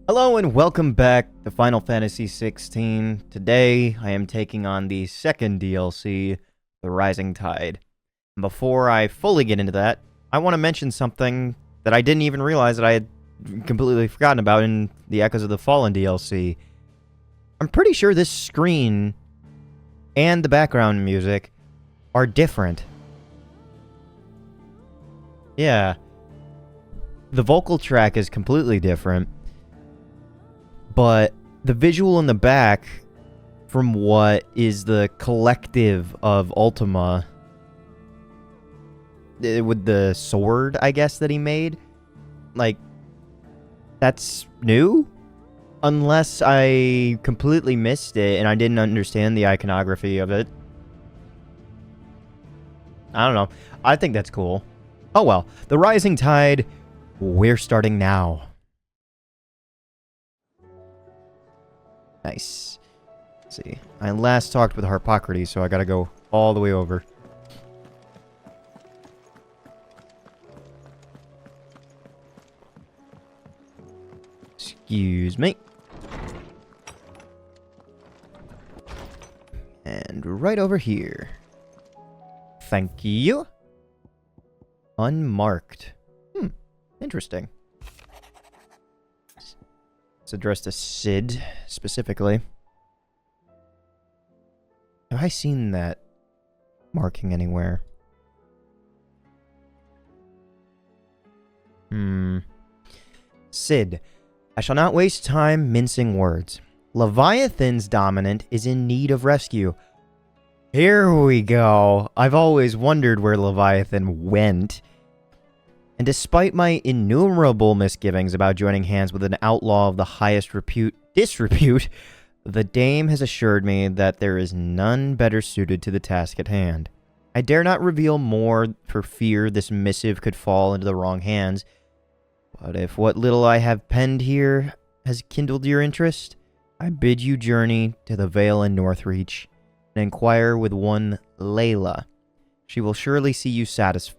Hello and welcome back to Final Fantasy XVI. Today, I am taking on the second DLC, The Rising Tide. Before I fully get into that, I want to mention something that I didn't even realize that I had completely forgotten about in the Echoes of the Fallen DLC. I'm pretty sure this screen and the background music are different. Yeah. The vocal track is completely different. But the visual in the back, from what is the collective of Ultima, with the sword, I guess, that he made, like, that's new? Unless I completely missed it and I didn't understand the iconography of it. I don't know. I think that's cool. Oh well. The Rising Tide, we're starting now. Nice. Let's see. I last talked with Harpocrates, so I gotta go all the way over. Excuse me. And right over here. Thank you. Unmarked. Interesting. It's addressed to Sid, specifically. Have I seen that marking anywhere? Sid, I shall not waste time mincing words. Leviathan's dominant is in need of rescue. Here we go. I've always wondered where Leviathan went. And despite my innumerable misgivings about joining hands with an outlaw of the highest disrepute, the dame has assured me that there is none better suited to the task at hand. I dare not reveal more for fear this missive could fall into the wrong hands, but if what little I have penned here has kindled your interest, I bid you journey to the Vale in Northreach and inquire with one Layla. She will surely see you satisfied.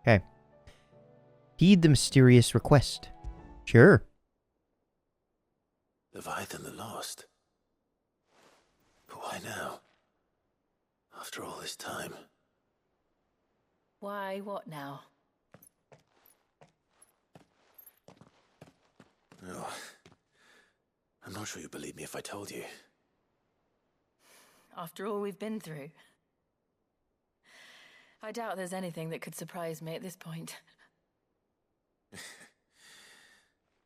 Okay. Heed the mysterious request. Sure. Leviathan the Lost. But why now? After all this time. Why, what now? Oh, I'm not sure you'd believe me if I told you. After all we've been through. I doubt there's anything that could surprise me at this point.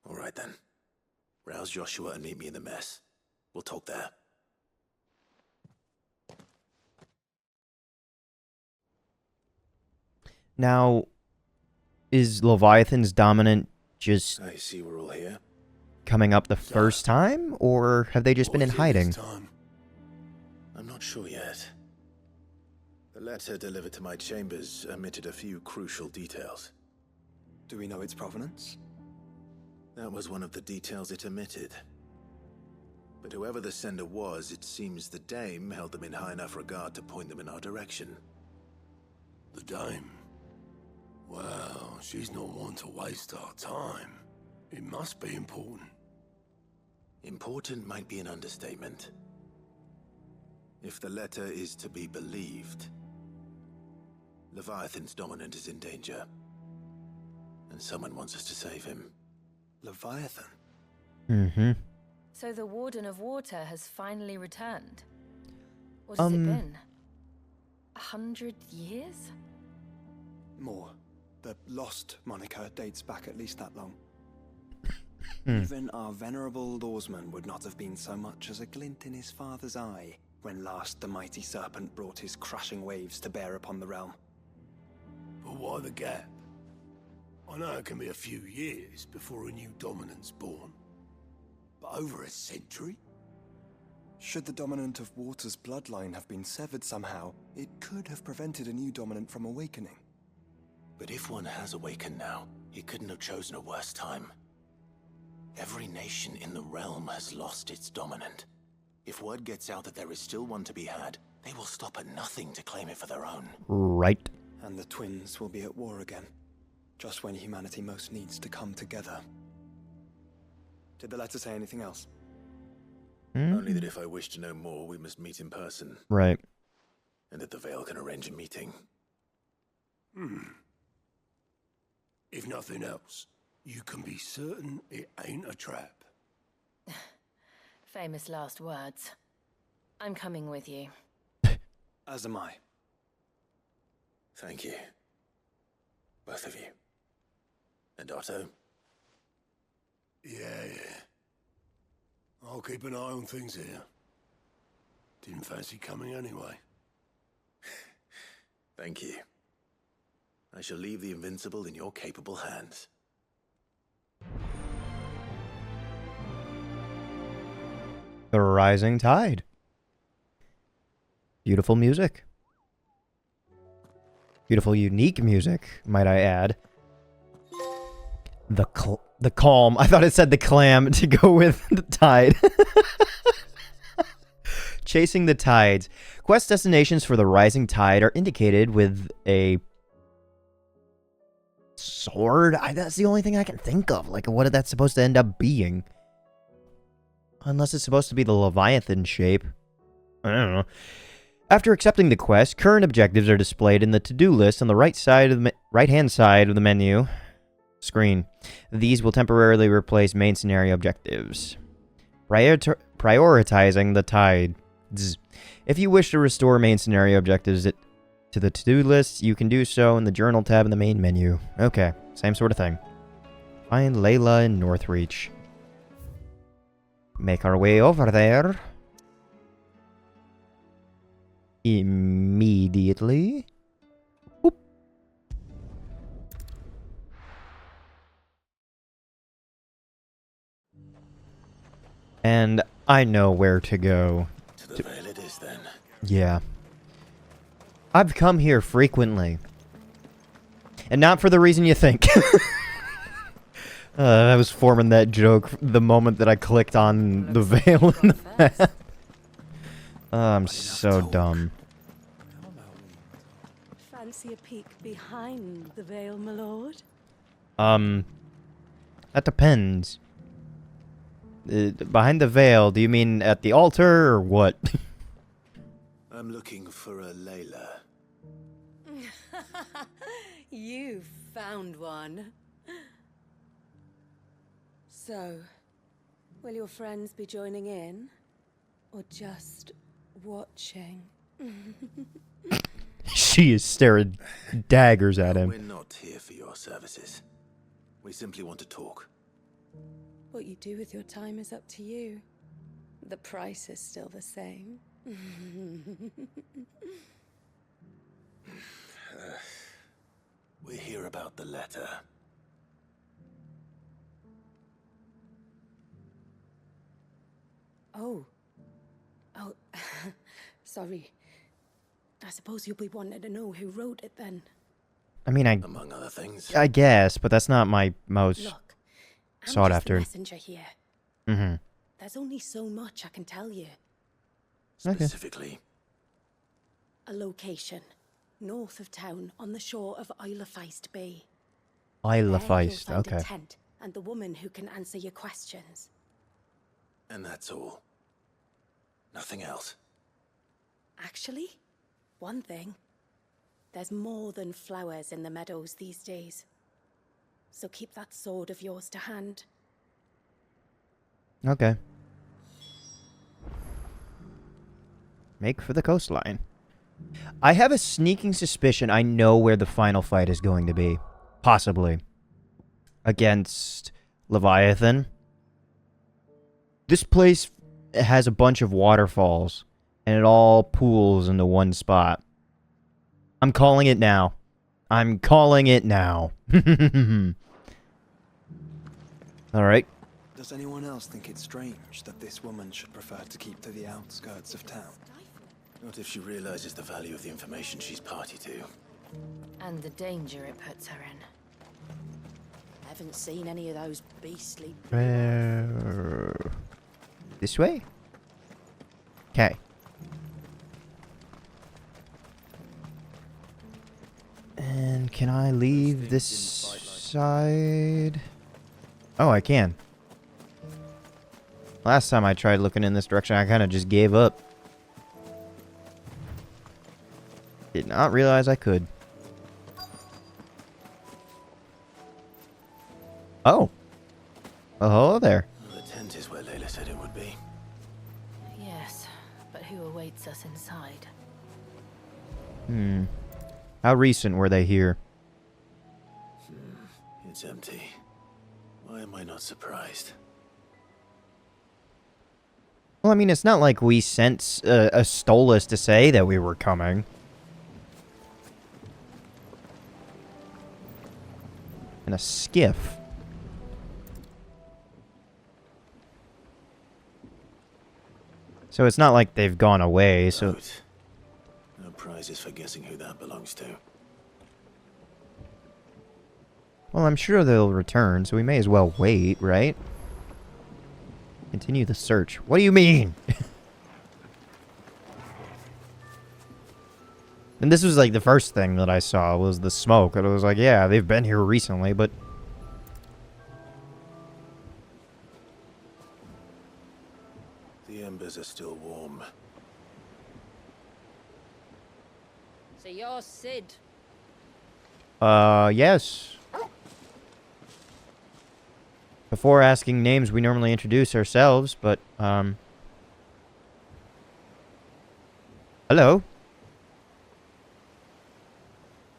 All right then. Rouse Joshua and meet me in the mess. We'll talk there. Now, is Leviathan's dominant just I see we're all here. coming up the first time, or have they just been in hiding? I'm not sure yet. The letter delivered to my chambers omitted a few crucial details. Do we know its provenance? That was one of the details it omitted. But whoever the sender was, it seems the dame held them in high enough regard to point them in our direction. The dame? Well, she's not one to waste our time. It must be important. Important might be an understatement. If the letter is to be believed, Leviathan's dominant is in danger. And someone wants us to save him. Leviathan? Mm-hmm. So the Warden of Water has finally returned. What has it been? 100 years? More. The Lost moniker dates back at least that long. Even our venerable lawsman would not have been so much as a glint in his father's eye when last the mighty serpent brought his crushing waves to bear upon the realm. But why the gap? I know it can be a few years before a new dominant's born. But over a century? Should the dominant of Water's bloodline have been severed somehow, it could have prevented a new dominant from awakening. But if one has awakened now, he couldn't have chosen a worse time. Every nation in the realm has lost its dominant. If word gets out that there is still one to be had, they will stop at nothing to claim it for their own. Right. And the twins will be at war again. just when humanity most needs to come together. Did the letter say anything else? Only that if I wish to know more, we must meet in person, Right. and that the Vale can arrange a meeting. If nothing else, you can be certain it ain't a trap. Famous last words. I'm coming with you. As am I. Thank you. Both of you. And Otto? Yeah. I'll keep an eye on things here. Didn't fancy coming anyway. Thank you. I shall leave the Invincible in your capable hands. The Rising Tide. Beautiful music. Beautiful, unique music, might I add. The calm. I thought it said the clam to go with the tide. Chasing the tides. Quest destinations for the Rising Tide are indicated with a sword. That's the only thing I can think of. Like, what is that supposed to end up being? Unless it's supposed to be the Leviathan shape. I don't know. After accepting the quest, current objectives are displayed in the to-do list on the right-hand side of the menu screen. These will temporarily replace main scenario objectives. Prioritizing the tides. If you wish to restore main scenario objectives to the to-do list, you can do so in the Journal tab in the main menu. Okay, same sort of thing. Find Layla in Northreach. Make our way over there. Immediately. Whoop. And I know where to go. To the Vale it is, then. Yeah. I've come here frequently. And not for the reason you think. I was forming that joke the moment that I clicked on the Vale in the map. I'm so dumb. Fancy a peek behind the veil, my lord? That depends. Behind the veil, do you mean at the altar or what? I'm looking for a Layla. You've found one. So, will your friends be joining in? Or just watching? She is staring daggers at We're him. not here for your services. We simply want to talk. What you do with your time is up to you. The price is still the same. We're here about the letter. Oh, sorry. I suppose you'll be wanting to know who wrote it then. I mean, Among other things. I guess, but that's not my most Look, I'm sought just after. the messenger here. Mm-hmm. There's only so much I can tell you. Specifically. A location, north of town, on the shore of Isle of Feist Bay. Isle There of you'll Feist, find okay. a tent and the woman who can answer your questions. And that's all. Nothing else. Actually, one thing. There's more than flowers in the meadows these days. So keep that sword of yours to hand. Okay. Make for the coastline. I have a sneaking suspicion I know where the final fight is going to be. Possibly. Against Leviathan. This place has a bunch of waterfalls, and it all pools into one spot. I'm calling it now. I'm calling it now. Alright. Does anyone else think it's strange that this woman should prefer to keep to the outskirts of town? Not if she realizes the value of the information she's party to. And the danger it puts her in. Haven't seen any of those beastly... This way? Okay. And can I leave this side? Oh, I can. Last time I tried looking in this direction, I kind of just gave up. Did not realize I could. Oh. Oh, hello there. The tent is where Layla said it would be. Yes, but who awaits us inside? How recent were they here? It's empty. Why am I not surprised? Well, I mean, it's not like we sent a Stolas to say that we were coming. And a skiff. So it's not like they've gone away, so... Note. No prizes for guessing who that belongs to. Well, I'm sure they'll return, so we may as well wait, right? Continue the search. What do you mean? And this was like the first thing that I saw was the smoke. And I was like, yeah, they've been here recently, but... The embers are still warm. So you're Sid. Yes. Before asking names, we normally introduce ourselves, but, hello.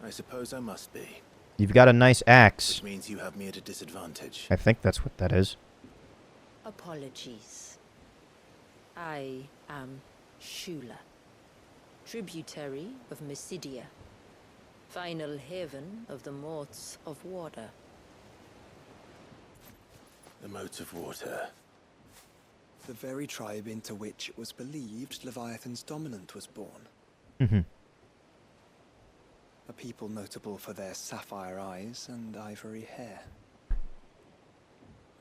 I suppose I must be. You've got a nice axe. Which means you have me at a disadvantage. I think that's what that is. Apologies. I am Shula, tributary of Mysidia, final haven of the Moats of Water. The moats of water. The very tribe into which it was believed Leviathan's dominant was born. Mm-hmm. A people notable for their sapphire eyes and ivory hair.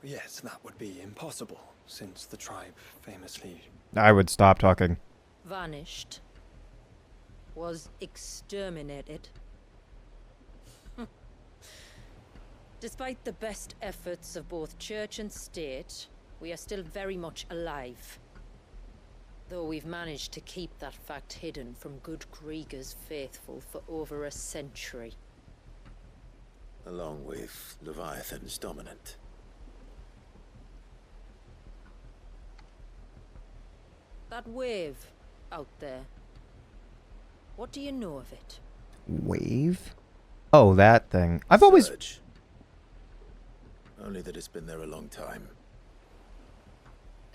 Yes, that would be impossible, since the tribe famously... I would stop talking. Vanished. Was exterminated. Despite the best efforts of both church and state, we are still very much alive. Though we've managed to keep that fact hidden from good Krieger's faithful for over a century. Along with Leviathan's dominant. That wave out there. What do you know of it? Wave? Oh, that thing. I've always... Surge. Only that it's been there a long time.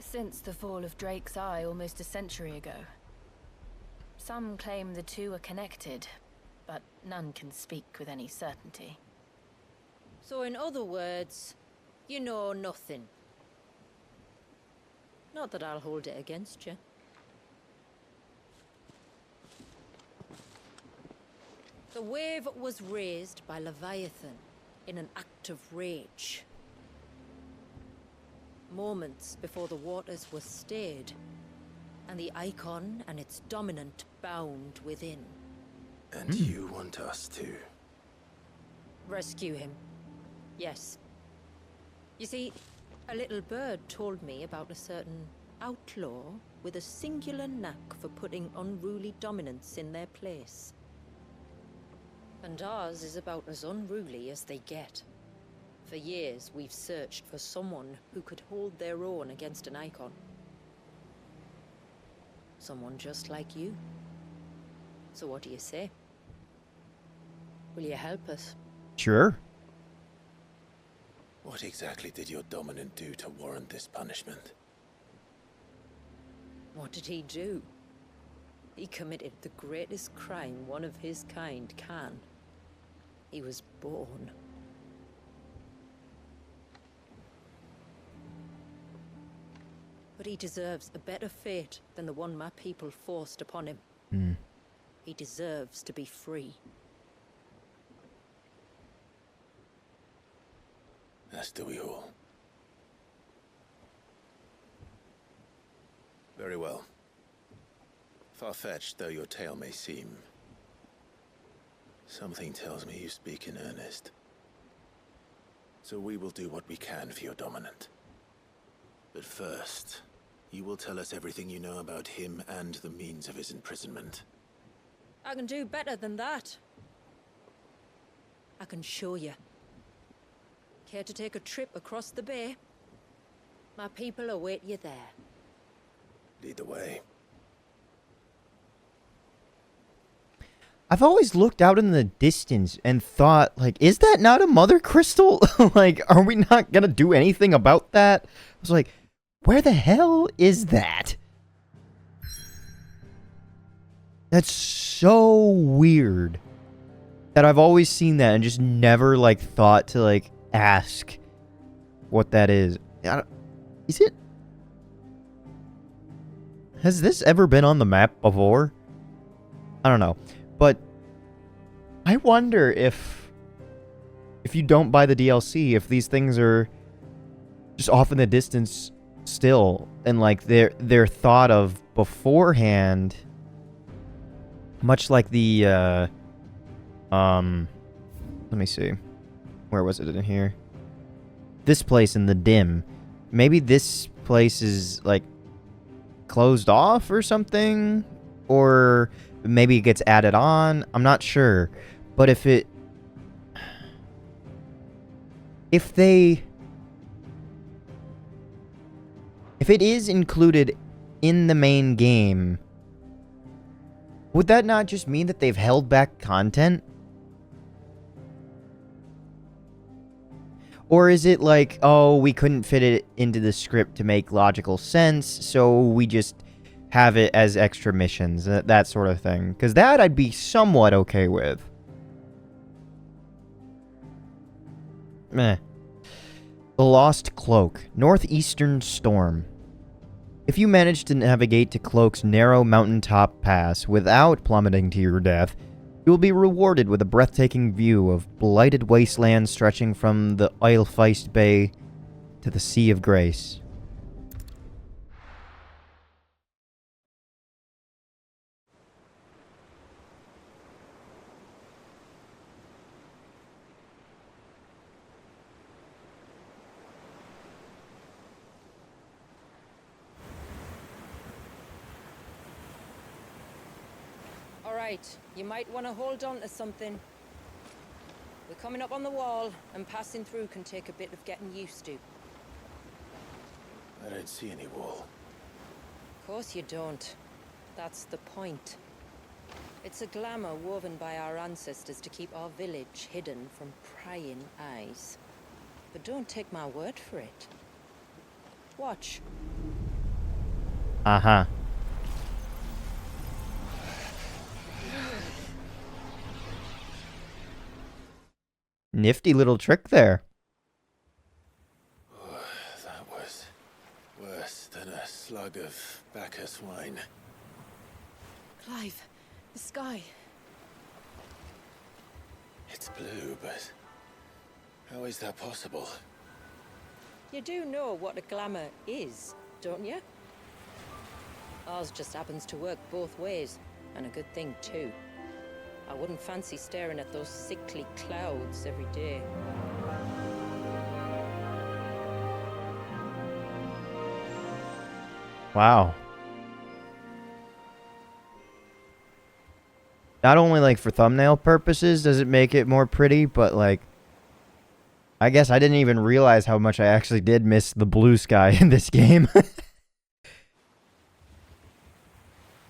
Since the fall of Drake's Eye almost a century ago. Some claim the two are connected, but none can speak with any certainty. So in other words, you know nothing. Not that I'll hold it against you. The wave was raised by Leviathan in an act of rage. Moments before the waters were stayed, and the icon and its dominant bound within. And you want us to... Rescue him. Yes. You see, a little bird told me about a certain outlaw with a singular knack for putting unruly dominants in their place. And ours is about as unruly as they get. For years, we've searched for someone who could hold their own against an icon. Someone just like you. So what do you say? Will you help us? Sure. What exactly did your dominant do to warrant this punishment? What did he do? He committed the greatest crime one of his kind can. He was born. But he deserves a better fate than the one my people forced upon him. He deserves to be free. As do we all. Very well. Far-fetched though your tale may seem, something tells me you speak in earnest. So we will do what we can for your dominant. But first, you will tell us everything you know about him and the means of his imprisonment. I can do better than that. I can show you. Care to take a trip across the bay? My people await you there. Lead the way. I've always looked out in the distance and thought, like, is that not a mother crystal? Like, are we not gonna do anything about that? I was like, where the hell is that? That's so weird that I've always seen that and just never, like, thought to, like, ask what that is. Is it? Has this ever been on the map before? I don't know. But I wonder if you don't buy the DLC, if these things are just off in the distance still, and like they're thought of beforehand, much like the let me see, where was it in here? This place in the dim. Maybe this place is like closed off or something, or maybe it gets added on. I'm not sure. But if it is included in the main game, would that not just mean that they've held back content? Or is it like, oh, we couldn't fit it into the script to make logical sense, so we just have it as extra missions, that sort of thing? Because that I'd be somewhat okay with. Meh. The Lost Cloak. Northeastern Storm. If you manage to navigate to Cloak's narrow mountaintop pass without plummeting to your death, you will be rewarded with a breathtaking view of blighted wasteland stretching from the Eilfeist Bay to the Sea of Grace. Right, you might want to hold on to something. We're coming up on the wall, and passing through can take a bit of getting used to. I don't see any wall. Of course you don't. That's the point. It's a glamour woven by our ancestors to keep our village hidden from prying eyes. But don't take my word for it. Watch. Uh-huh. Nifty little trick there. Oh, that was worse than a slug of Bacchus wine. Clive, the sky. It's blue, but how is that possible? You do know what a glamour is, don't you? Ours just happens to work both ways, and a good thing too. I wouldn't fancy staring at those sickly clouds every day. Wow. Not only, like, for thumbnail purposes does it make it more pretty, but, like, I guess I didn't even realize how much I actually did miss the blue sky in this game.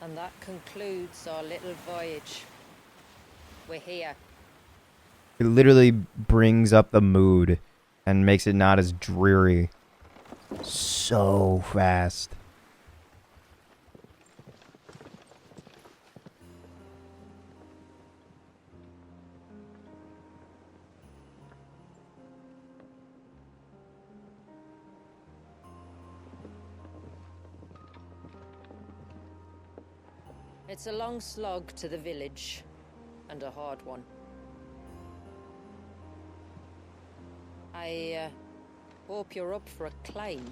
And that concludes our little voyage. We're here. It literally brings up the mood and makes it not as dreary. So fast. It's a long slog to the village, and a hard one. I hope you're up for a climb.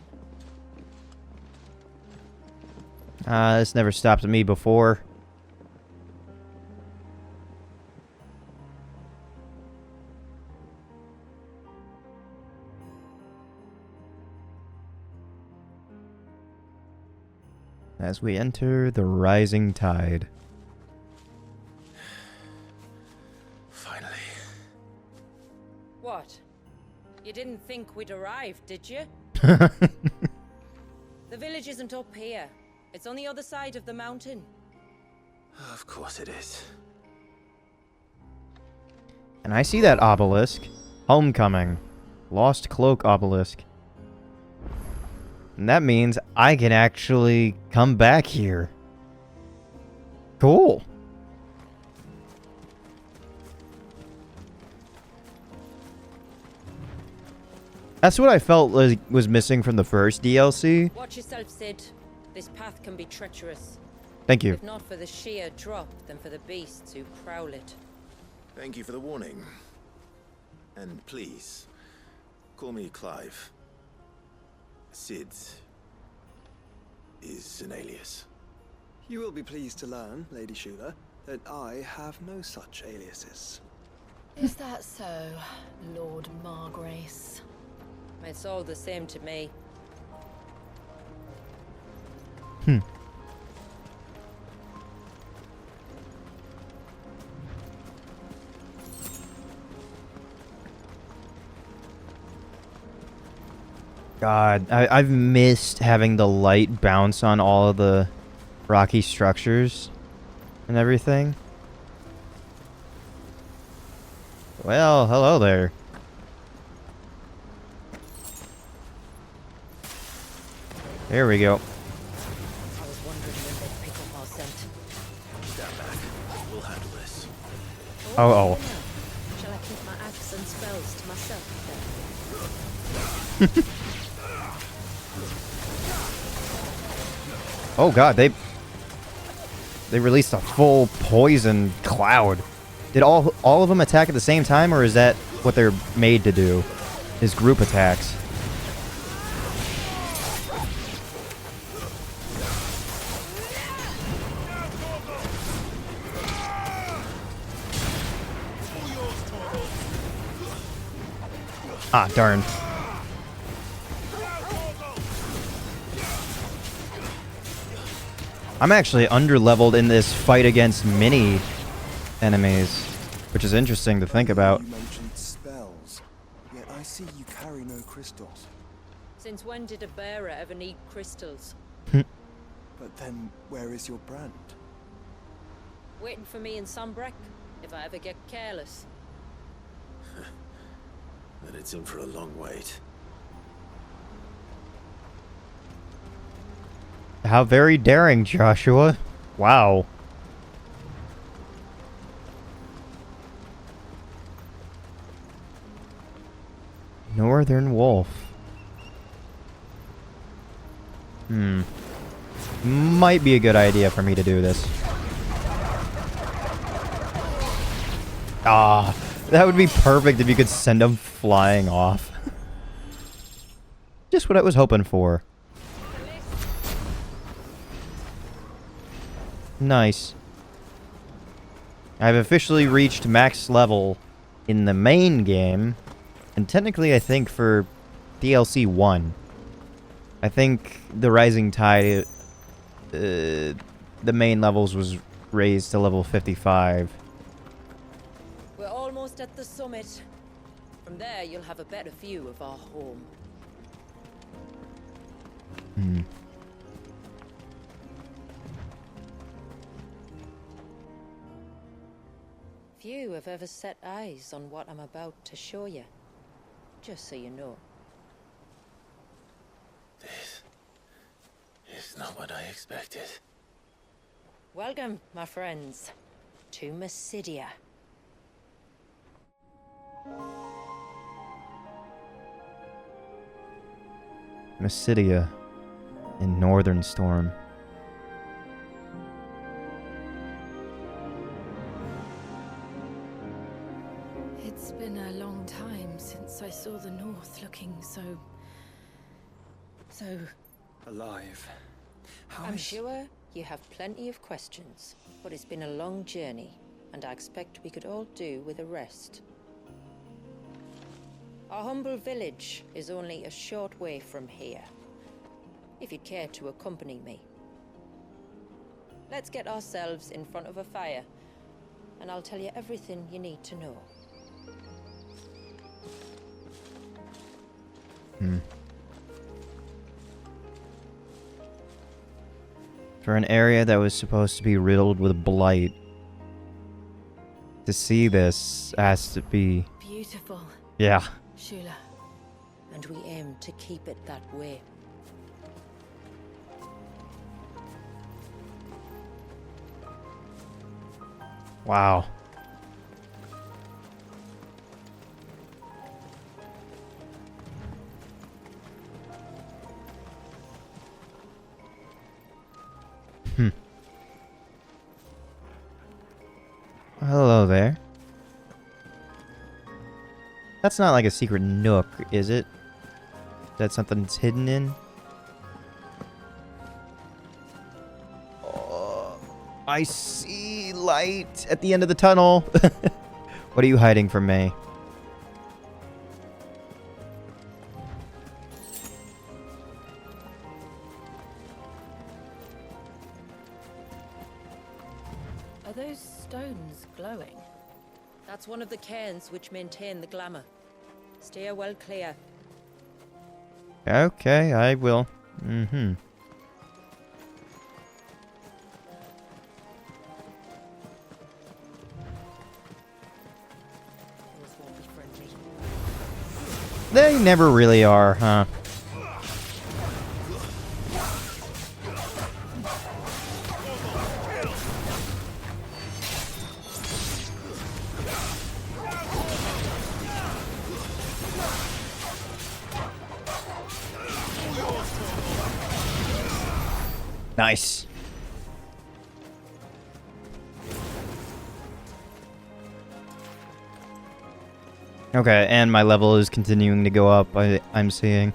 This never stopped me before. as we enter the rising tide. Finally. What? You didn't think we'd arrived, did you? The village isn't up here. It's on the other side of the mountain. Of course it is. And I see that obelisk. Homecoming. Lost Cloak obelisk. And that means I can actually come back here. Cool. That's what I felt was missing from the first DLC. Watch yourself, Sid. This path can be treacherous. Thank you. If not for the sheer drop, then for the beasts who prowl it. Thank you for the warning. And please, call me Clive. Sid is an alias. You will be pleased to learn, Lady Shula, that I have no such aliases. Is that so, Lord Margrace? It's all the same to me. God, I've missed having the light bounce on all of the rocky structures and everything. Well, hello there. There we go. I was wondering when they'd pick up our scent. Stand back. We'll handle this. Oh. Shall I keep my acts and spells to myself then? Oh god, they released a full poison cloud. Did all of them attack at the same time, or is that what they're made to do? Is group attacks? Ah, darn. I'm actually underleveled in this fight against mini enemies, which is interesting to think about. You mentioned spells, yet I see you carry no crystals. Since when did a bearer ever need crystals? But then, where is your brand? Waiting for me in Sunbreck, if I ever get careless. Then it's in for a long wait. How very daring, Joshua. Wow. Northern Wolf. Might be a good idea for me to do this. Ah, that would be perfect if you could send them flying off. Just what I was hoping for. Nice. I've officially reached max level in the main game, and technically I think for DLC 1. I think the Rising Tide, the main levels was raised to level 55. We're almost at the summit. From there, you'll have a better view of our home. Few have ever set eyes on what I'm about to show you. Just so you know. This is not what I expected. Welcome, my friends, to Mysidia. Mysidia in Northern Storm. It's been a long time since I saw the North looking so Alive. How I'm is- sure you have plenty of questions, but it's been a long journey, and I expect we could all do with a rest. Our humble village is only a short way from here. If you'd care to accompany me. let's get ourselves in front of a fire, and I'll tell you everything you need to know. For an area that was supposed to be riddled with blight, to see this has to be... Beautiful, Yeah. Shula. And we aim to keep it that way. Wow. Hello there. That's not like a secret nook, is it? That's something that's hidden in? Oh, I see light at the end of the tunnel. What are you hiding from me? Are those stones glowing? That's one of the cairns which maintain the glamour. Steer well clear. Okay, I will. Mm-hmm. Those won't be friendly. They never really are, huh? Nice. Okay, and my level is continuing to go up, I'm seeing.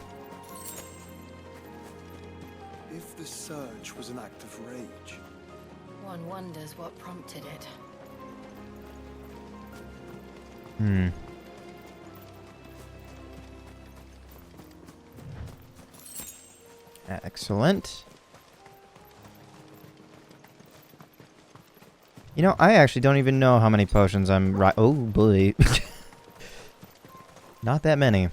If the search was an act of rage, One wonders what prompted it. Hmm. Excellent. You know, I actually don't even know how many potions I'm right. Oh, boy. Not that many.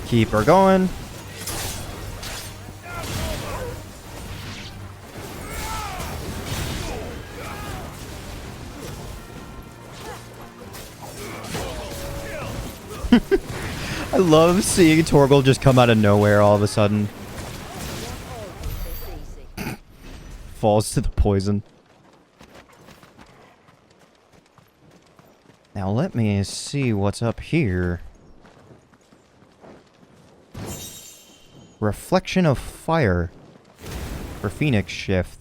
Keep her going. I love seeing Torgal just come out of nowhere all of a sudden. Falls to the poison. Now let me see what's up here. Reflection of Fire for Phoenix Shift.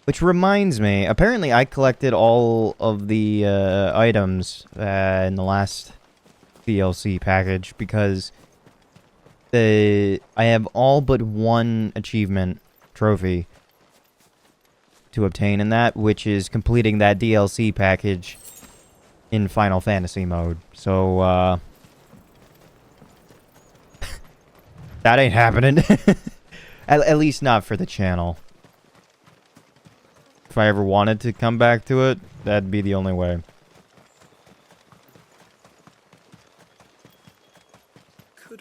Which reminds me, apparently I collected all of the items in the last DLC package because I have all but one achievement trophy to obtain in that, which is completing that DLC package in Final Fantasy mode. So, that ain't happening. At least not for the channel. If I ever wanted to come back to it, that'd be the only way.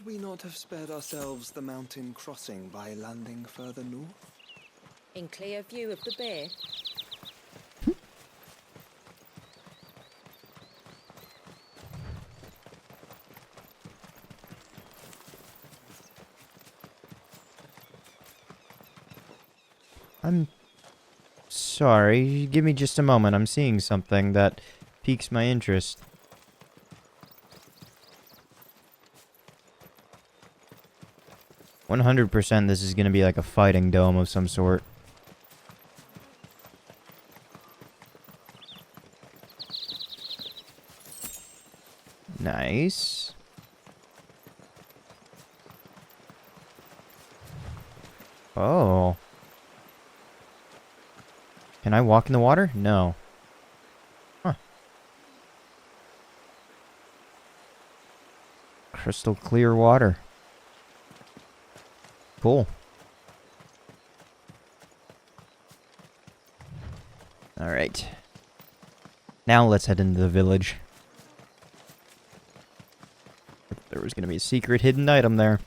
could we not have spared ourselves the mountain crossing by landing further north? In clear view of the bay. I'm sorry. Give me just a moment. I'm seeing something that piques my interest. %, this is going to be like a fighting dome of some sort. Nice. Oh. Can I walk in the water? No. Huh. Crystal clear water. Cool. Alright. Now let's head into the village. There was going to be a secret hidden item there.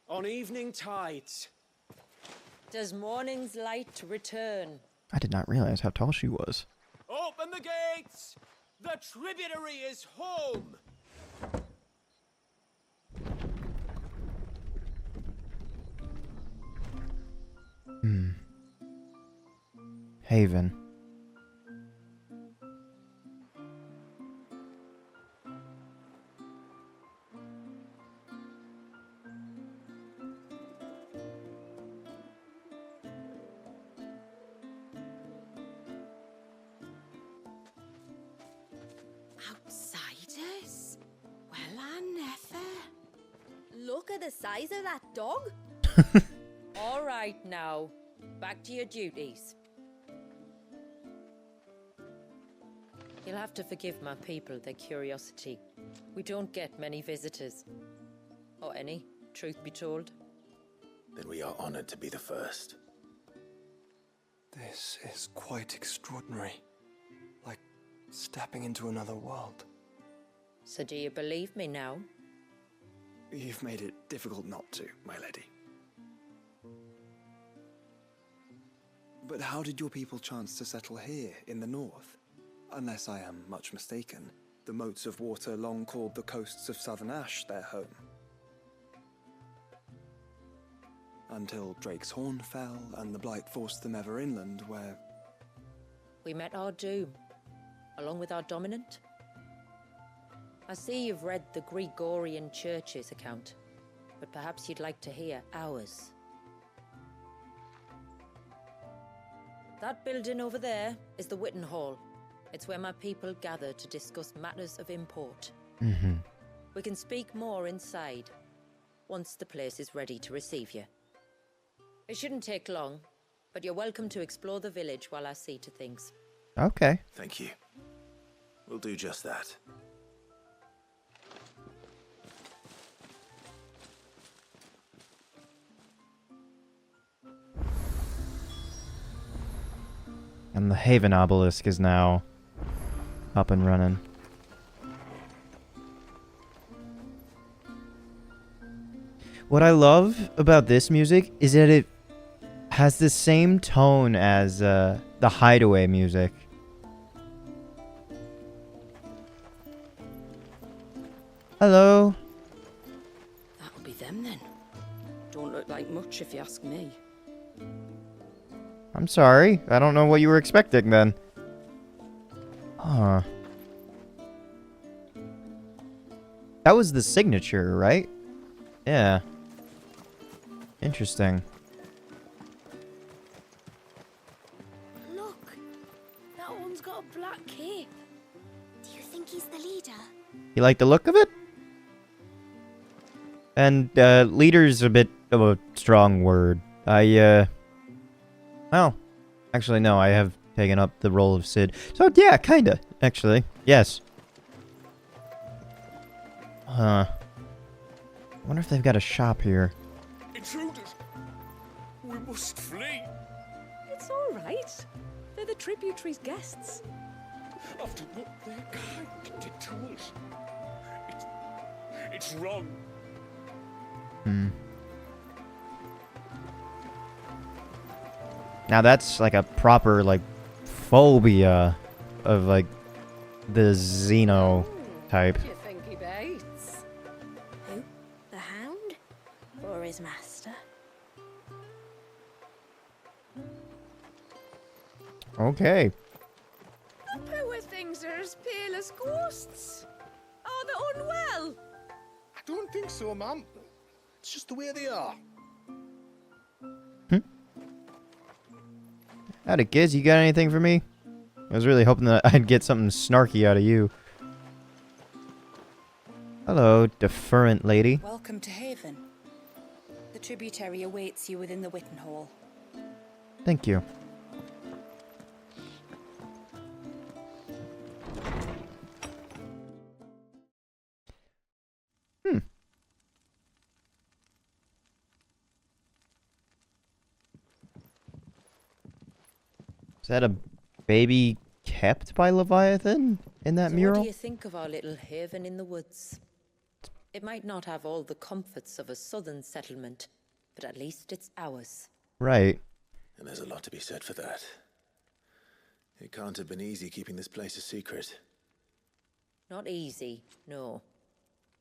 On evening tides. Does morning's light return? I did not realize how tall she was. Open the gates! The tributary is home! Haven. Outsiders? Well, I never. Look at the size of that dog. All right now, back to your duties. You'll have to forgive my people their curiosity. We don't get many visitors. Or any, truth be told. Then we are honored to be the first. This is quite extraordinary. Like stepping into another world. So do you believe me now? You've made it difficult not to, my lady. But how did your people chance to settle here in the north? Unless I am much mistaken, the moats of water long called the coasts of southern Ash their home. Until Drake's Horn fell and the Blight forced them ever inland, where... We met our doom, along with our dominant. I see you've read the Gregorian Church's account, but perhaps you'd like to hear ours. That building over there is the Witten Hall. It's where my people gather to discuss matters of import. We can speak more inside, once the place is ready to receive you. It shouldn't take long, but you're welcome to explore the village while I see to things. Okay. Thank you. We'll do just that. And the Haven obelisk is now up and running. What I love about this music is that it has the same tone as the Hideaway music. Hello. That'll be them then. Don't look like much if you ask me. I'm sorry. I don't know what you were expecting then. Huh. That was the signature, right? Yeah. Interesting. Look, that one's got a black cape. Do you think he's the leader? You like the look of it? And, leader's a bit of a strong word. Well, actually, no, I have taken up the role of Sid. So, yeah, kinda, actually. Yes. I wonder if they've got a shop here. Intruders! We must flee! It's all right. They're the tributary's guests. After what their kind did to us. It's wrong. Now that's like a proper, like, phobia of, like, the Xeno type. Do you think he baits? Who? The Hound? Or his master? Okay. The poor things are as pale as ghosts. Are they unwell? I don't think so, ma'am. It's just the way they are. Howdy, kids. You got anything for me? I was really hoping that I'd get something snarky out of you. Hello, deferent lady. Welcome to Haven. The tributary awaits you within the Witten Hall. Thank you. Is that a baby kept by Leviathan in that So mural? what do you think of our little haven in the woods? It might not have all the comforts of a southern settlement, but at least it's ours. Right. And there's a lot to be said for that. It can't have been easy keeping this place a secret. Not easy, no.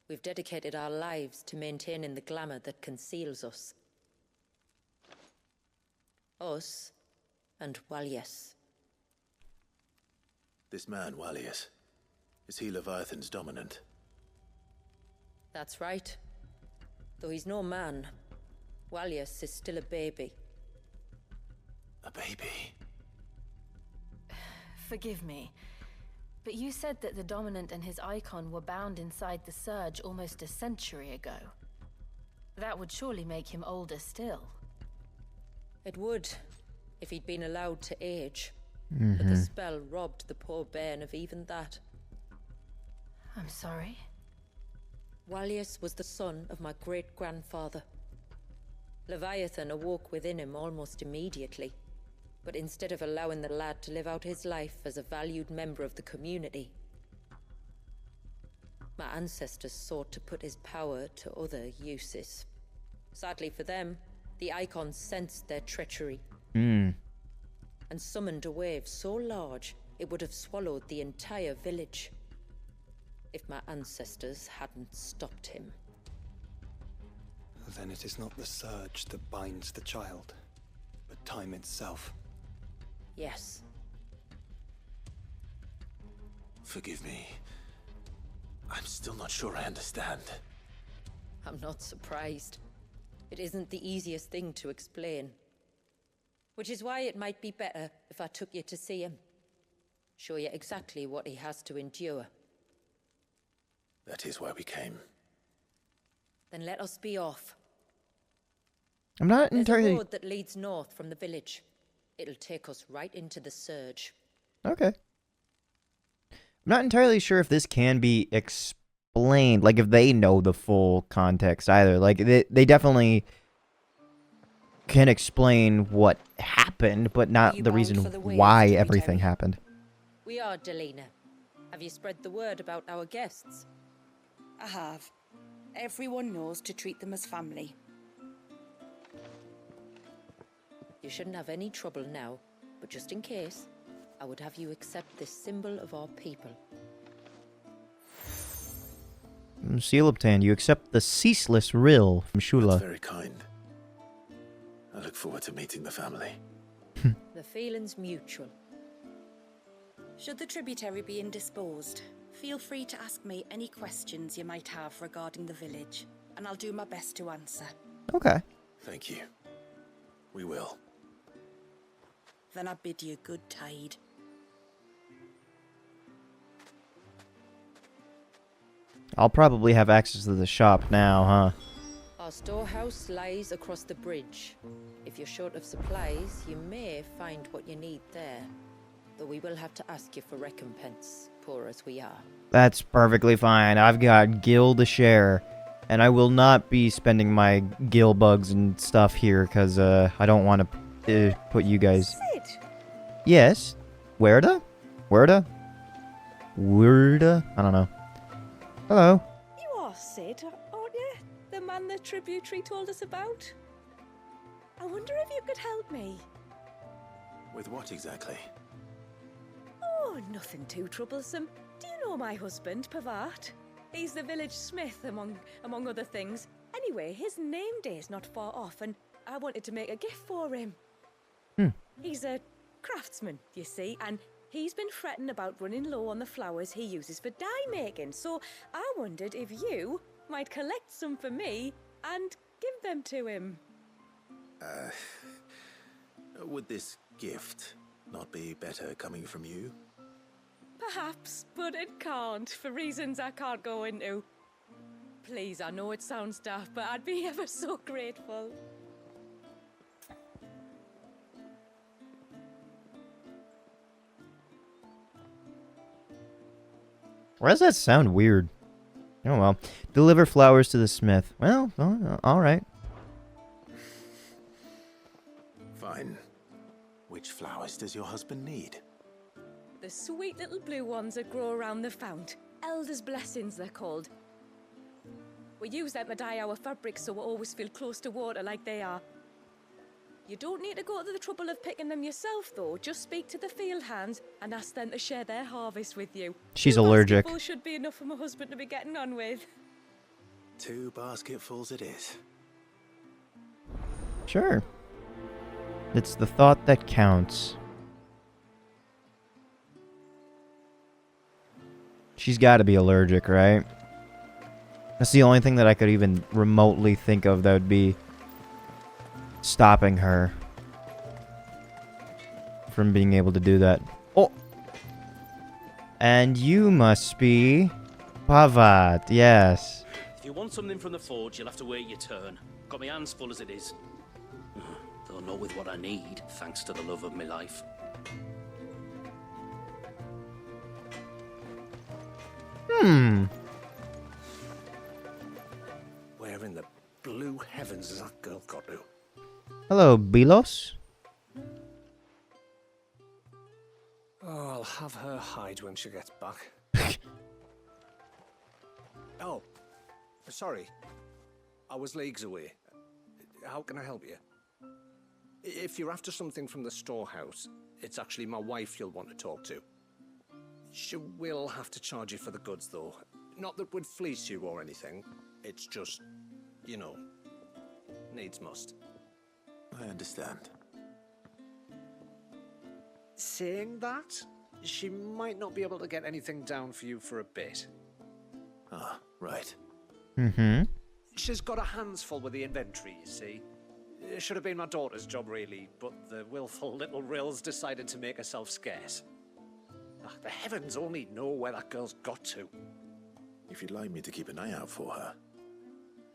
We've dedicated our lives to maintaining the glamour that conceals us. Us, and well, yes. This man, Wallius, is he Leviathan's dominant? That's right. Though he's no man, Wallius is still a baby. A baby? Forgive me, but you said that the Dominant and his icon were bound inside the Surge almost a century ago. That would surely make him older still. It would, if he'd been allowed to age. But the spell robbed the poor bairn of even that. I'm sorry. Wallius was the son of my great-grandfather. Leviathan awoke within him almost immediately. But instead of allowing the lad to live out his life as a valued member of the community, my ancestors sought to put his power to other uses. Sadly for them, the icons sensed their treachery and summoned a wave so large it would have swallowed the entire village if my ancestors hadn't stopped him. Then it is not the surge that binds the child, but time itself. Yes. Forgive me. I'm still not sure I understand. I'm not surprised. It isn't the easiest thing to explain. Which is why it might be better if I took you to see him. Show you exactly what he has to endure. That is why we came. Then let us be off. I'm not There's a entirely... road that leads north from the village. It'll take us right into the Surge. Okay. I'm not entirely sure if this can be explained, like if they know the full context either. Like they definitely can explain what happened, but not You the bound reason for the waves, why tributary? everything happened. We are, Delina. Have you spread the word about our guests? I have. Everyone knows to treat them as family. You shouldn't have any trouble now, but just in case, I would have you accept this symbol of our people. Seal obtained. You accept the ceaseless rill from That's Shula. very kind. I look forward to meeting the family. The feeling's mutual. Should the tributary be indisposed, feel free to ask me any questions you might have regarding the village, and I'll do my best to answer. Okay. Thank you. We will. Then I bid you good tide. I'll probably have access to the shop now, huh? Our storehouse lies across the bridge. If you're short of supplies, you may find what you need there. Though we will have to ask you for recompense, poor as we are. That's perfectly fine. I've got gil to share. And I will not be spending my gil bugs and stuff here, because I don't want to put you guys... Sid! Yes? Werda? Werda? Werda? I don't know. Hello. You are Sid, aren't you? The man the tributary told us about? I wonder if you could help me. With what exactly? Oh, nothing too troublesome. Do you know my husband, Pavat? He's the village smith, among other things. Anyway, his name day's not far off, and I wanted to make a gift for him. He's a craftsman, you see, and he's been fretting about running low on the flowers he uses for dye making, so I wondered if you might collect some for me and give them to him. Would this gift not be better coming from you? Perhaps, but it can't, for reasons I can't go into. Please, I know it sounds daft, but I'd be ever so grateful. Why does that sound weird? Oh well. Deliver flowers to the smith. Well, all right. Fine. Which flowers does your husband need? The sweet little blue ones that grow around the fount. Elder's blessings, they're called. We use them to dye our fabrics so we always feel close to water like they are. You don't need to go to the trouble of picking them yourself, though. Just speak to the field hands and ask them to share their harvest with you. She's 2 allergic. basketfuls should be enough for my husband to be getting on with. 2 basketfuls it is. Sure. It's the thought that counts. She's got to be allergic, right? That's the only thing that I could even remotely think of that would be stopping her from being able to do that. Oh! And you must be Pavat, yes. If you want something from the forge, you'll have to wait your turn. Got my hands full as it is. Though not with what I need, thanks to the love of my life. Where in the blue heavens has that girl got to? Hello, Bilos. Oh, I'll have her hide when she gets back. Oh, sorry. I was leagues away. How can I help you? If you're after something from the storehouse, it's actually my wife you'll want to talk to. She will have to charge you for the goods, though. Not that would fleece you or anything. It's just, you know, needs must. I understand. Saying that, she might not be able to get anything down for you for a bit. Ah, right. Mm-hmm. She's got her hands full with the inventory, you see. It should have been my daughter's job, really, but the willful little rills decided to make herself scarce. The heavens only know where that girl's got to. If you'd like me to keep an eye out for her.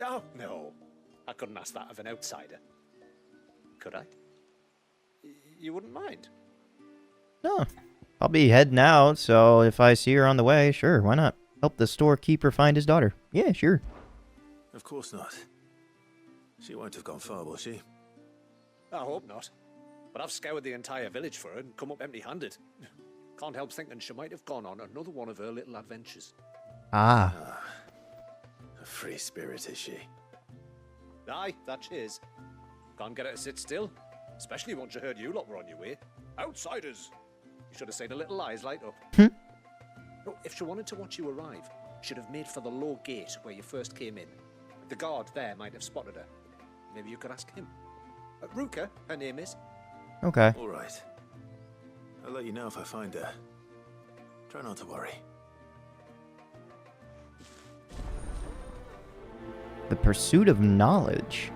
Oh, no. I couldn't ask that of an outsider. Could I? You wouldn't mind? No. I'll be heading out, so if I see her on the way, sure, why not? Help the storekeeper find his daughter. Yeah, sure. Of course not. She won't have gone far, will she? I hope not. But I've scoured the entire village for her and come up empty-handed. Can't help thinking she might have gone on another one of her little adventures. Ah. A free spirit, is she? Aye, that she is. Can't get her to sit still. Especially once you heard you lot were on your way. Outsiders! You should have seen her little eyes light up. No, if she wanted to watch you arrive, she'd have made for the low gate where you first came in. The guard there might have spotted her. Maybe you could ask him. Ruka, her name is. Okay. All right. I'll let you know if I find her. Try not to worry. The pursuit of knowledge.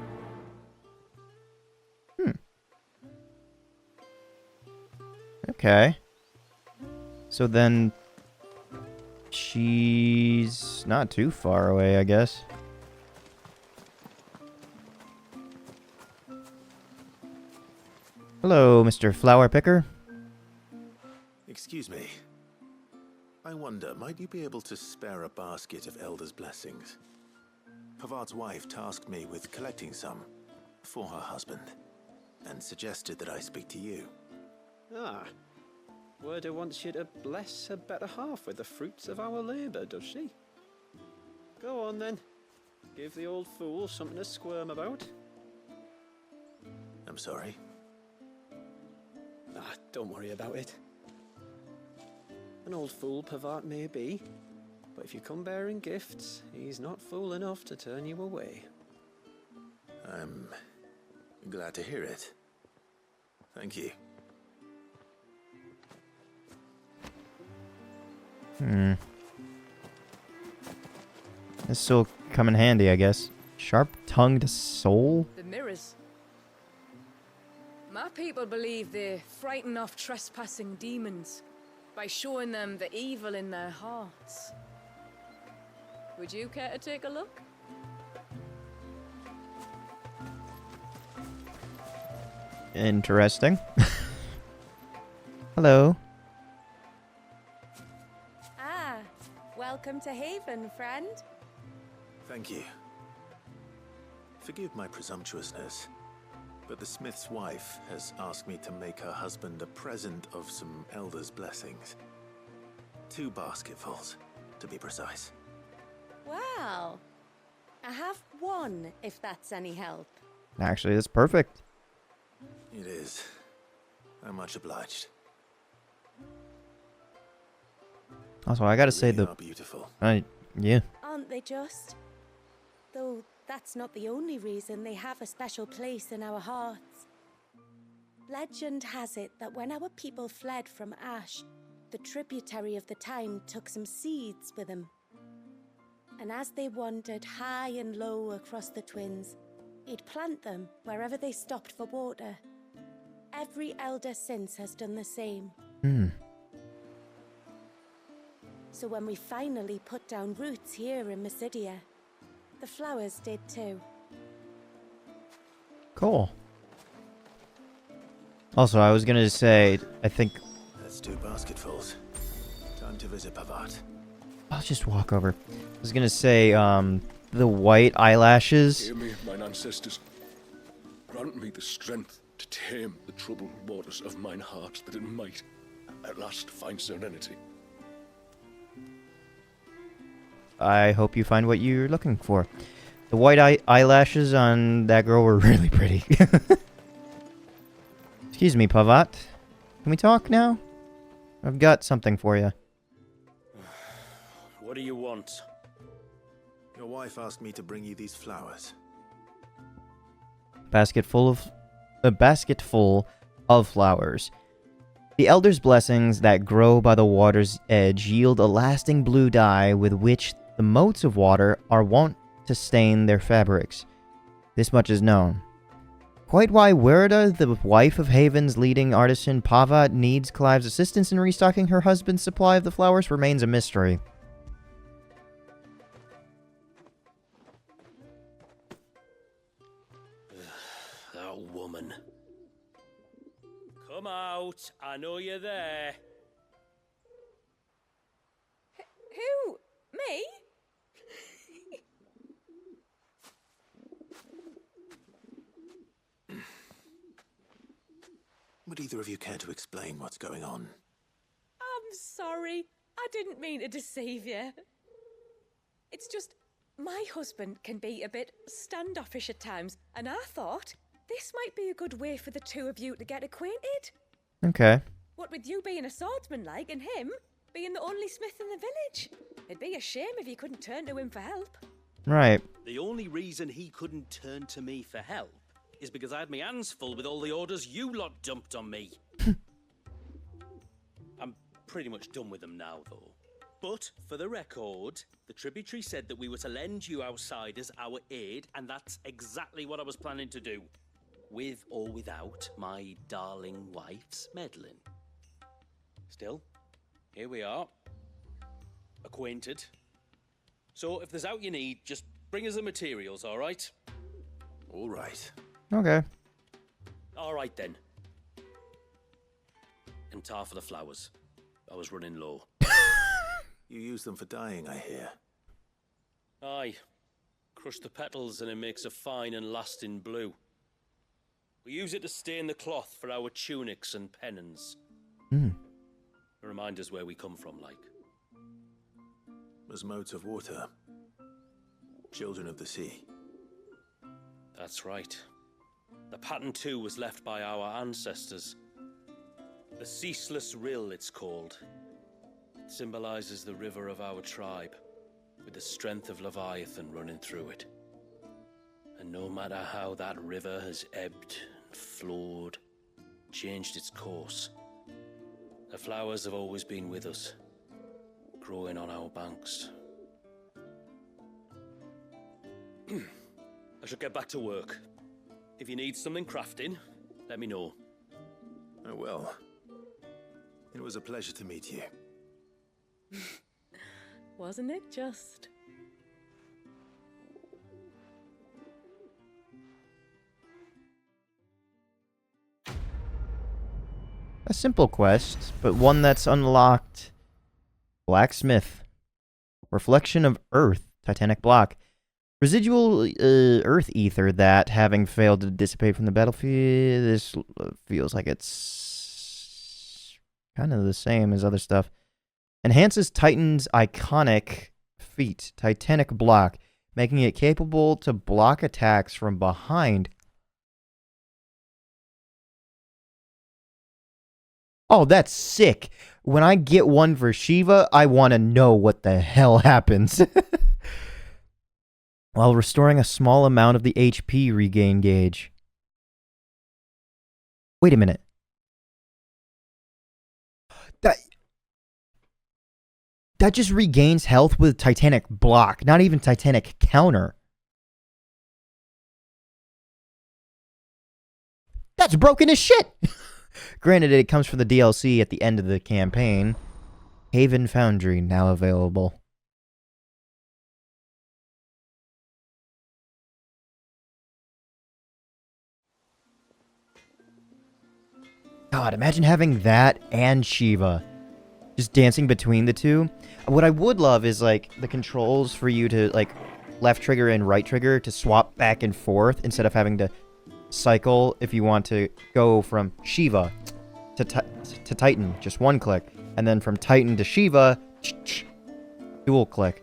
Okay. So then she's not too far away, I guess. Hello, Mr. Flower Picker. Excuse me. I wonder, might you be able to spare a basket of Elder's blessings? Pavart's wife tasked me with collecting some for her husband, and suggested that I speak to you. Ah. Werda wants you to bless her better half with the fruits of our labour, does she? Go on then. Give the old fool something to squirm about. I'm sorry. Ah, don't worry about it. An old fool Pavart may be, but if you come bearing gifts, he's not fool enough to turn you away. I'm glad to hear it. Thank you. This will come in handy, I guess. Sharp-tongued soul? The mirrors. Map? people believe they frighten off trespassing demons by showing them the evil in their hearts. Would you care to take a look? Interesting. Hello. Ah, welcome to Haven, friend. Thank you. Forgive my presumptuousness, but the smith's wife has asked me to make her husband a present of some elder's blessings. 2 basketfuls, to be precise. Well, I have one, if that's any help. Actually, that's perfect. It is. I'm much obliged. Also, I gotta say They the... are beautiful. Yeah. Aren't they just? Though that's not the only reason they have a special place in our hearts. Legend has it that when our people fled from Ash, the tributary of the time took some seeds with them. And as they wandered high and low across the Twins, he'd plant them wherever they stopped for water. Every elder since has done the same. So when we finally put down roots here in Mysidia, the flowers did too. Cool. Also, I was gonna say, I think... That's 2 basketfuls. Time to visit Pavat. I'll just walk over. I was gonna say, the white eyelashes. Hear me, mine ancestors. Grant me the strength to tame the troubled waters of mine heart, that it might at last find serenity. I hope you find what you're looking for. The white eyelashes on that girl were really pretty. Excuse me, Pavat. Can we talk now? I've got something for you. What do you want? Your wife asked me to bring you these flowers. A basket full of flowers. The Elder's blessings that grow by the water's edge yield a lasting blue dye with which the motes of water are wont to stain their fabrics. This much is known. Quite why Werda, the wife of Haven's leading artisan Pavat, needs Clive's assistance in restocking her husband's supply of the flowers remains a mystery. That woman. Come out. I know you're there. Who? Me? Would either of you care to explain what's going on? I'm sorry. I didn't mean to deceive you. It's just, my husband can be a bit standoffish at times, and I thought this might be a good way for the two of you to get acquainted. Okay. What with you being a swordsman like, and him being the only smith in the village. It'd be a shame if you couldn't turn to him for help. Right. The only reason he couldn't turn to me for help is because I had my hands full with all the orders you lot dumped on me. I'm pretty much done with them now, though. But, for the record, the tributary said that we were to lend you outsiders our aid, and that's exactly what I was planning to do. With or without my darling wife's meddling. Still, here we are. Acquainted. So, if there's out you need, just bring us the materials, alright? All right. Okay. Alright then. And tar for the flowers. I was running low. You use them for dyeing, I hear. Aye. Crush the petals and it makes a fine and lasting blue. We use it to stain the cloth for our tunics and pennons. Remind us where we come from, like. As motes of water. Children of the sea. That's right. The pattern too was left by our ancestors. The Ceaseless Rill, it's called. It symbolizes the river of our tribe, with the strength of Leviathan running through it. And no matter how that river has ebbed and flowed, changed its course, the flowers have always been with us, growing on our banks. I should get back to work. If you need something crafting, let me know. Oh well. It was a pleasure to meet you. Wasn't it just? A simple quest, but one that's unlocked. Blacksmith. Reflection of Earth. Titanic block. Residual Earth ether that, having failed to dissipate from the battlefield, this feels like it's kind of the same as other stuff. Enhances Titan's iconic feat, Titanic block, making it capable to block attacks from behind. Oh, that's sick. When I get one for Shiva, I want to know what the hell happens. While restoring a small amount of the HP regain gauge. Wait a minute. That just regains health with Titanic block, not even Titanic counter. That's broken as shit! Granted, it comes from the DLC at the end of the campaign. Haven Foundry, now available. God, imagine having that and Shiva. Just dancing between the two. What I would love is, like, the controls for you to, like, left trigger and right trigger to swap back and forth instead of having to cycle if you want to go from Shiva to Titan, just one click. And then from Titan to Shiva, dual click.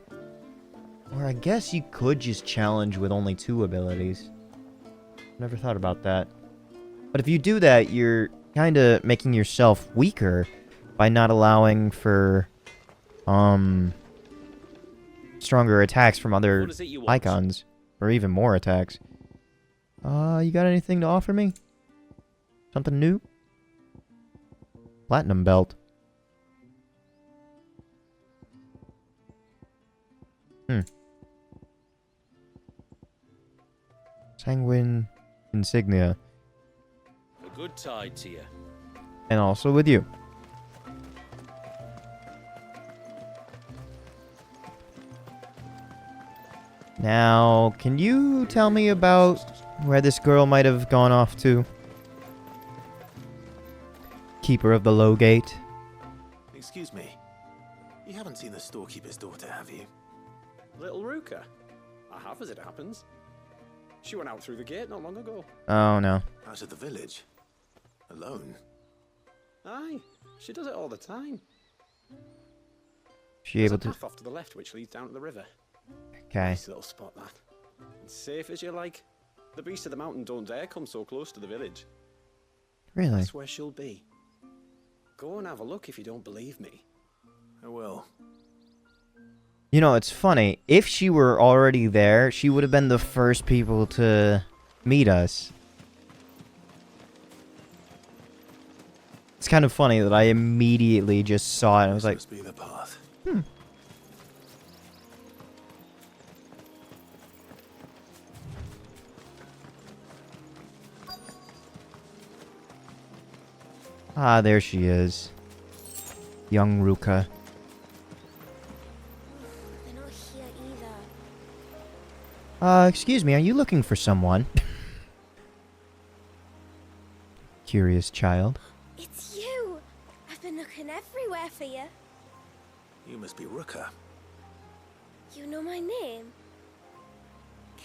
Or I guess you could just challenge with only 2 abilities. Never thought about that. But if you do that, you're kind of making yourself weaker by not allowing for stronger attacks from other icons, or even more attacks. You got anything to offer me? Something new? Platinum belt. Sanguine insignia. A good tide to you. And also with you. Now, can you tell me about where this girl might have gone off to? Keeper of the Low Gate. Excuse me. You haven't seen the storekeeper's daughter, have you? Little Ruka? I have, as it happens. She went out through the gate not long ago. Oh, no. Out of the village? Alone? Aye, she does it all the time. She There's able a to... path off to the left which leads down to the river. Okay. Nice little spot, that. And safe as you like. The beasts of the mountain don't dare come so close to the village. Really? That's where she'll be. Go and have a look if you don't believe me. I will. You know, it's funny. If she were already there, she would have been the first people to meet us. It's kind of funny that I immediately just saw it and I was like, Must be the path. Ah, there she is. Young Ruka. They're not here either. Excuse me, are you looking for someone? Curious child. It's you! I've been looking everywhere for you. You must be Ruka. You know my name?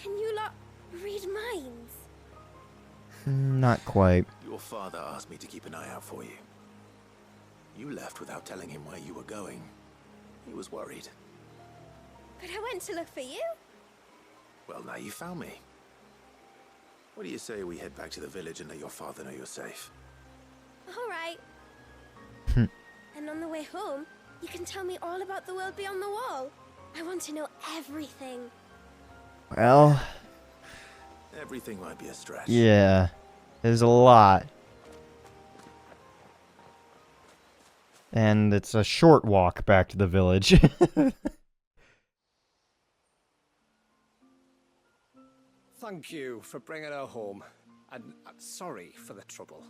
Can you lot read minds? Not quite. Your father asked me to keep an eye out for you. You left without telling him where you were going. He was worried. But I went to look for you. Well, now you found me. What do you say we head back to the village and let your father know you're safe? All right. And on the way home, you can tell me all about the world beyond the wall. I want to know everything. Well... Everything might be a stretch. Yeah. There's a lot. And it's a short walk back to the village. Thank you for bringing her home. And sorry for the trouble.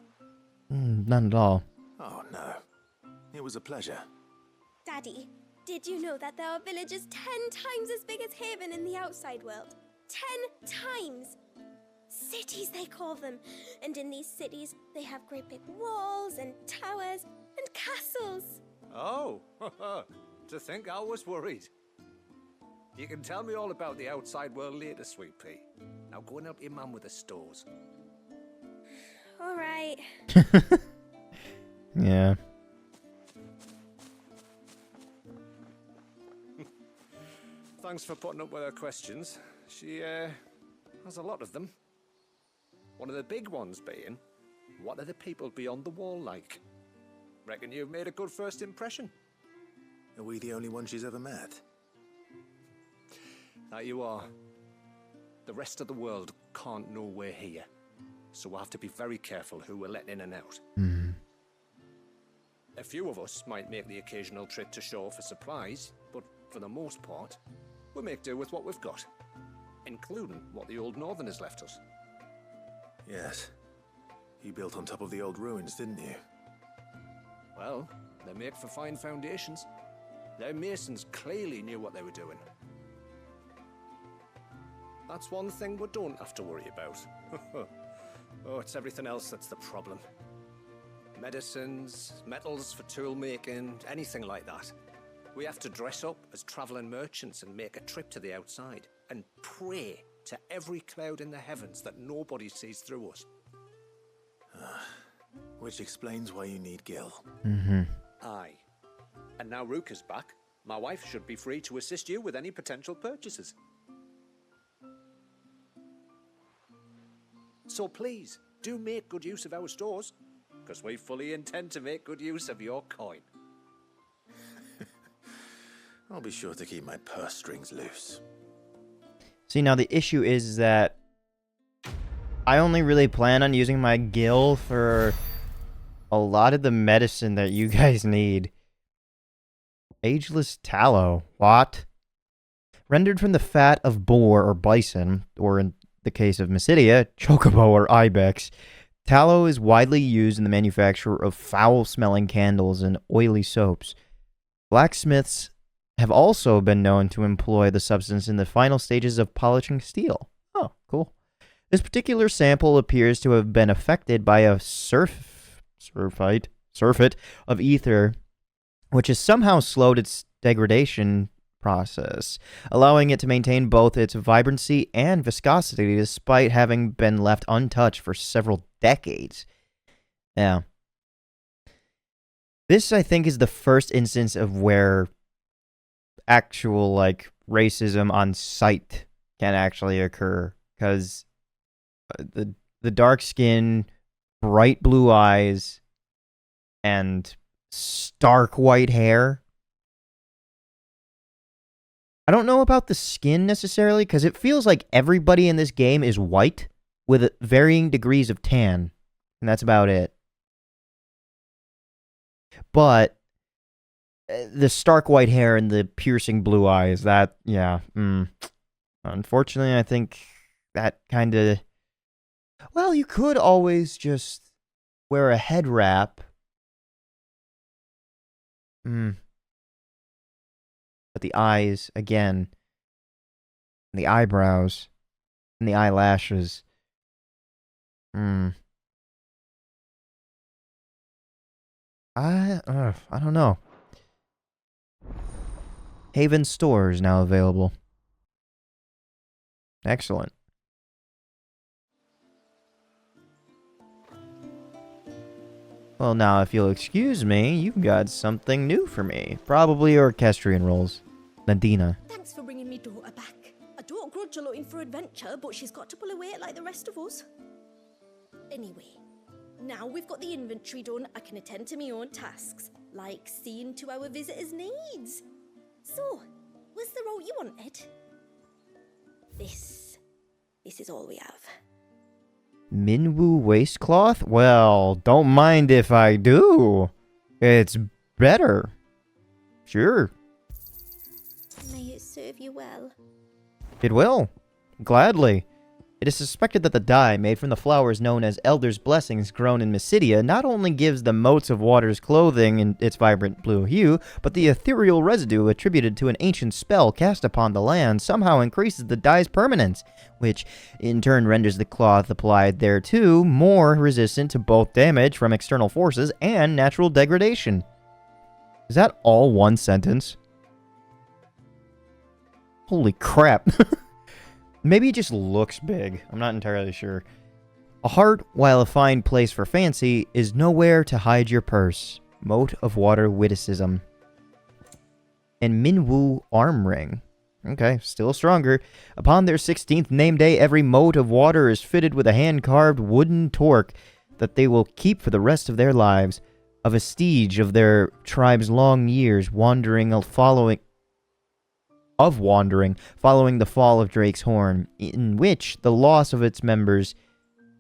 None at all. Oh, no. It was a pleasure. Daddy, did you know that there are villages 10 times as big as Haven in the outside world? 10 times! Cities, they call them. And in these cities, they have great big walls and towers and castles. Oh, to think I was worried. You can tell me all about the outside world later, Sweet Pea. Now go and help your mum with the stores. All right. Yeah. Thanks for putting up with her questions. She, has a lot of them. One of the big ones being, what are the people beyond the wall like? Reckon you've made a good first impression. Are we the only one she's ever met? That you are. The rest of the world can't know we're here, so we'll have to be very careful who we're letting in and out. A few of us might make the occasional trip to shore for supplies, but for the most part, we'll make do with what we've got, including what the old Northerners left us. Yes. You built on top of the old ruins, didn't you? Well, they're made for fine foundations. Their masons clearly knew what they were doing. That's one thing we don't have to worry about. Oh, it's everything else that's the problem. Medicines, metals for tool making, anything like that. We have to dress up as traveling merchants and make a trip to the outside and pray to every cloud in the heavens that nobody sees through us. Which explains why you need Gil. Aye. And now Rook is back. My wife should be free to assist you with any potential purchases. So please, do make good use of our stores, because we fully intend to make good use of your coin. I'll be sure to keep my purse strings loose. See, now the issue is that I only really plan on using my Gil for a lot of the medicine that you guys need. Ageless tallow. What? Rendered from the fat of boar or bison, or in the case of Mysidia, chocobo or ibex, tallow is widely used in the manufacture of foul-smelling candles and oily soaps. Blacksmiths have also been known to employ the substance in the final stages of polishing steel. Oh, cool. This particular sample appears to have been affected by a surfeit of ether, which has somehow slowed its degradation process, allowing it to maintain both its vibrancy and viscosity despite having been left untouched for several decades. Yeah. This, I think, is the first instance of where actual, like, racism on sight can actually occur, because the dark skin, bright blue eyes, and stark white hair. I don't know about the skin necessarily, because it feels like everybody in this game is white with varying degrees of tan, and that's about it. But the stark white hair and the piercing blue eyes, that, yeah. Unfortunately, I think that kind of... Well, you could always just wear a head wrap. But the eyes, again, and the eyebrows, and the eyelashes. I don't know. Haven stores now available. Excellent. Well, now, if you'll excuse me, you've got something new for me. Probably orchestrion rolls. Nadina. Thanks for bringing me daughter back. I don't grudge her looking for adventure, but she's got to pull her weight like the rest of us. Anyway, now we've got the inventory done, I can attend to my own tasks, like seeing to our visitors' needs. So, what's the role you wanted? This is all we have. Minwu waistcloth? Well, don't mind if I do. It's better. Sure. May it serve you well. It will. Gladly. It is suspected that the dye made from the flowers known as Elder's Blessings grown in Mysidia not only gives the motes of water's clothing in its vibrant blue hue, but the ethereal residue attributed to an ancient spell cast upon the land somehow increases the dye's permanence, which in turn renders the cloth applied thereto more resistant to both damage from external forces and natural degradation. Is that all one sentence? Holy crap. Maybe it just looks big. I'm not entirely sure. A heart, while a fine place for fancy, is nowhere to hide your purse. Mote of water witticism. And Minwu arm ring. Okay, still stronger. Upon their 16th name day, every mote of water is fitted with a hand-carved wooden torque that they will keep for the rest of their lives. A vestige of their tribe's long years following the fall of Drake's Horn, in which the loss of its members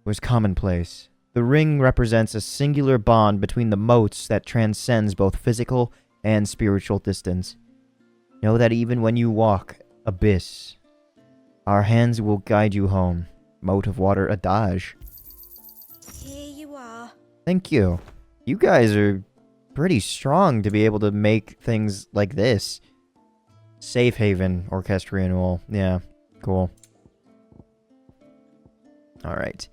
was commonplace. The ring represents a singular bond between the motes that transcends both physical and spiritual distance. Know that even when you walk abyss, our hands will guide you home. Mote of water adage. Here you are. Thank you. You guys are pretty strong to be able to make things like this. Safe haven, orchestrion wool. Yeah, cool. Alright.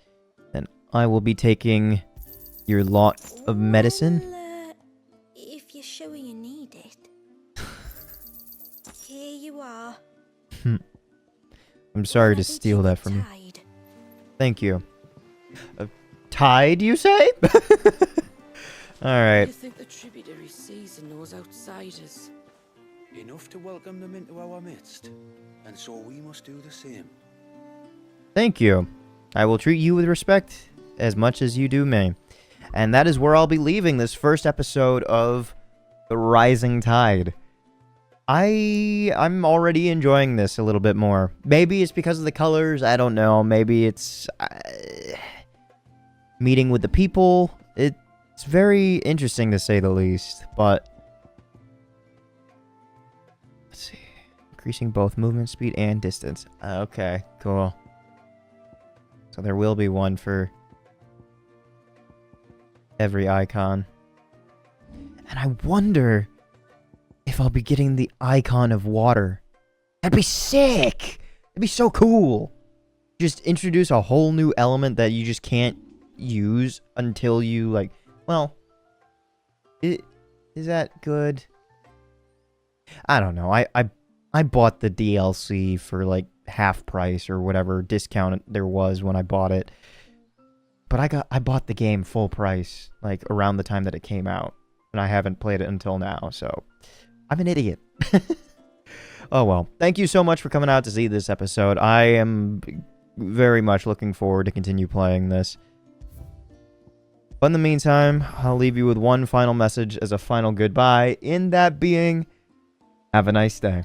Then I will be taking your lot of medicine. Well, if you're sure you need it. Here you are. I'm sorry to steal that from you. Thank you. Tide, you say? Alright. You think the tributary sees in those outsiders? Enough to welcome them into our midst, and so we must do the same. Thank you. I will treat you with respect as much as you do me. And that is where I'll be leaving this first episode of The Rising Tide. I'm already enjoying this a little bit more. Maybe it's because of the colors, I don't know. Maybe it's meeting with the people. It's very interesting to say the least, but let's see. Increasing both movement speed and distance. Okay, cool. So there will be one for every icon. And I wonder if I'll be getting the icon of water. That'd be sick! That'd be so cool! Just introduce a whole new element that you just can't use until you, like... Well... Is that good? I don't know. I bought the DLC for, like, half price or whatever discount there was when I bought it. But I bought the game full price, like, around the time that it came out. And I haven't played it until now, so... I'm an idiot. Oh well. Thank you so much for coming out to see this episode. I am very much looking forward to continue playing this. But in the meantime, I'll leave you with one final message as a final goodbye, in that being, have a nice day.